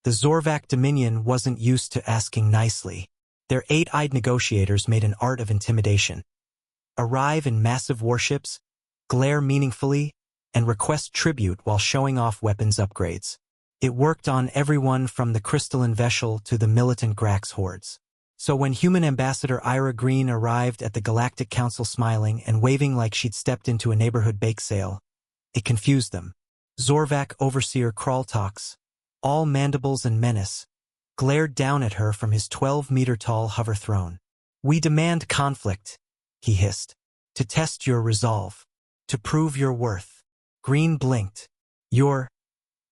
The Zorvak Dominion wasn't used to asking nicely. Their eight-eyed negotiators made an art of intimidation. Arrive in massive warships, glare meaningfully, and request tribute while showing off weapons upgrades. It worked on everyone from the crystalline vessel to the militant Grax hordes. So when human ambassador Ira Green arrived at the Galactic Council smiling and waving like she'd stepped into a neighborhood bake sale, it confused them. Zorvak overseer Kraltox, all mandibles and menace, glared down at her from his 12-meter-tall hover throne. "We demand conflict," he hissed, "to test your resolve, to prove your worth." Green blinked. "You're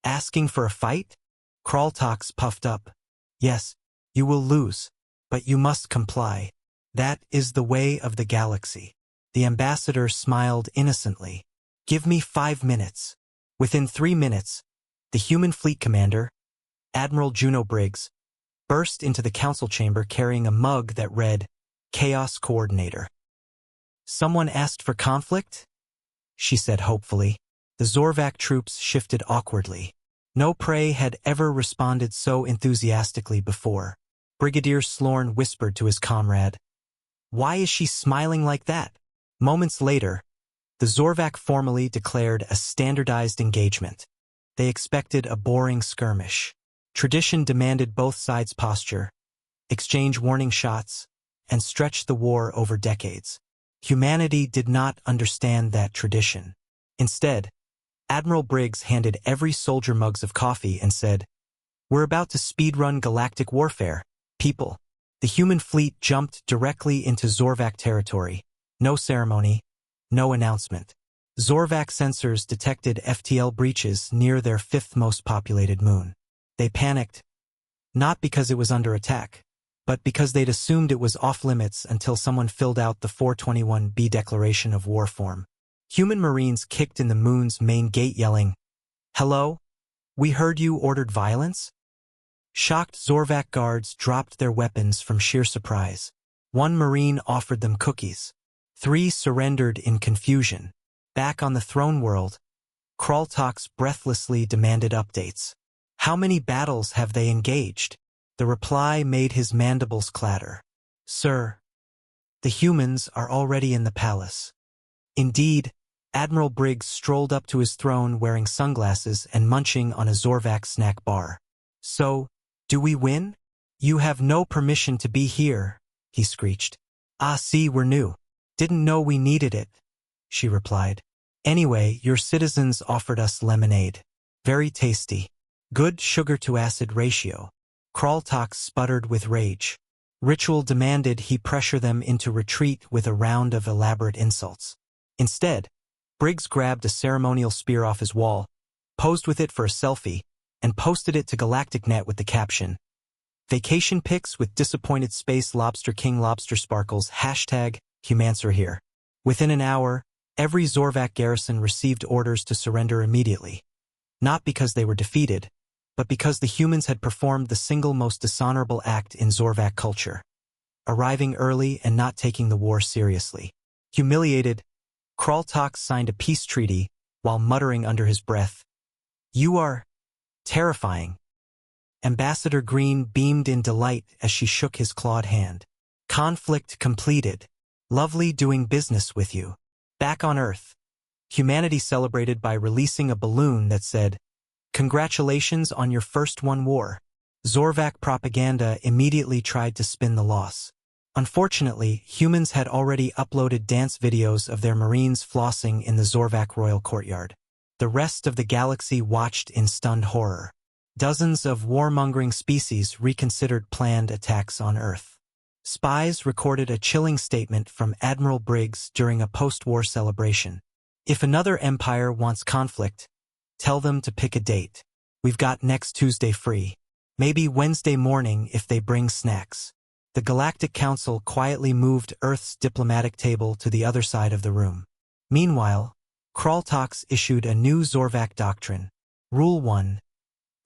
asking for a fight?" Kraltox puffed up. "Yes, you will lose, but you must comply. That is the way of the galaxy." The ambassador smiled innocently. "Give me 5 minutes." Within 3 minutes, the human fleet commander, Admiral Juno Briggs, burst into the council chamber carrying a mug that read, "Chaos Coordinator." "Someone asked for conflict?" she said hopefully. The Zorvak troops shifted awkwardly. No prey had ever responded so enthusiastically before. Brigadier Slorn whispered to his comrade, "Why is she smiling like that?" Moments later, the Zorvak formally declared a standardized engagement. They expected a boring skirmish. Tradition demanded both sides posture, exchange warning shots, and stretch the war over decades. Humanity did not understand that tradition. Instead, Admiral Briggs handed every soldier mugs of coffee and said, "We're about to speedrun galactic warfare, people." The human fleet jumped directly into Zorvak territory. No ceremony, no announcement. Zorvak sensors detected FTL breaches near their 5th most populated moon. They panicked, not because it was under attack, but because they'd assumed it was off-limits until someone filled out the 421B declaration of war form. Human Marines kicked in the moon's main gate yelling, "Hello? We heard you ordered violence?" Shocked Zorvak guards dropped their weapons from sheer surprise. One Marine offered them cookies. 3 surrendered in confusion. Back on the throne world, Kraltox breathlessly demanded updates. "How many battles have they engaged?" The reply made his mandibles clatter. "Sir, the humans are already in the palace." Indeed, Admiral Briggs strolled up to his throne wearing sunglasses and munching on a Zorvak snack bar. "So, do we win?" "You have no permission to be here," he screeched. "Ah, see, we're new. Didn't know we needed it," she replied. "Anyway, your citizens offered us lemonade. Very tasty. Good sugar-to-acid ratio." Kraltox sputtered with rage. Ritual demanded he pressure them into retreat with a round of elaborate insults. Instead, Briggs grabbed a ceremonial spear off his wall, posed with it for a selfie, and posted it to GalacticNet with the caption, "Vacation pics with disappointed space lobster king lobster sparkles, #Humancer here." Within an hour, every Zorvak garrison received orders to surrender immediately. Not because they were defeated, but because the humans had performed the single most dishonorable act in Zorvak culture, arriving early and not taking the war seriously. Humiliated, Kraltox signed a peace treaty while muttering under his breath, "You are terrifying." Ambassador Green beamed in delight as she shook his clawed hand. "Conflict completed. Lovely doing business with you." Back on Earth, humanity celebrated by releasing a balloon that said, "Congratulations on your first won war." Zorvak propaganda immediately tried to spin the loss. Unfortunately, humans had already uploaded dance videos of their Marines flossing in the Zorvak royal courtyard. The rest of the galaxy watched in stunned horror. Dozens of warmongering species reconsidered planned attacks on Earth. Spies recorded a chilling statement from Admiral Briggs during a post-war celebration. "If another empire wants conflict, tell them to pick a date. We've got next Tuesday free. Maybe Wednesday morning if they bring snacks." The Galactic Council quietly moved Earth's diplomatic table to the other side of the room. Meanwhile, Kraltox issued a new Zorvak doctrine. Rule 1.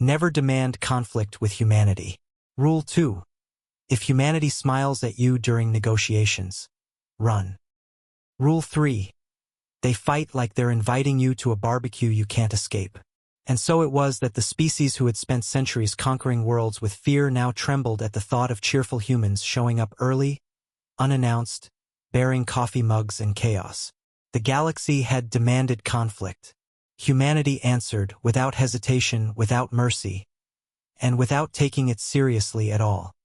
Never demand conflict with humanity. Rule 2. If humanity smiles at you during negotiations, run. Rule 3. They fight like they're inviting you to a barbecue you can't escape. And so it was that the species who had spent centuries conquering worlds with fear now trembled at the thought of cheerful humans showing up early, unannounced, bearing coffee mugs and chaos. The galaxy had demanded conflict. Humanity answered without hesitation, without mercy, and without taking it seriously at all.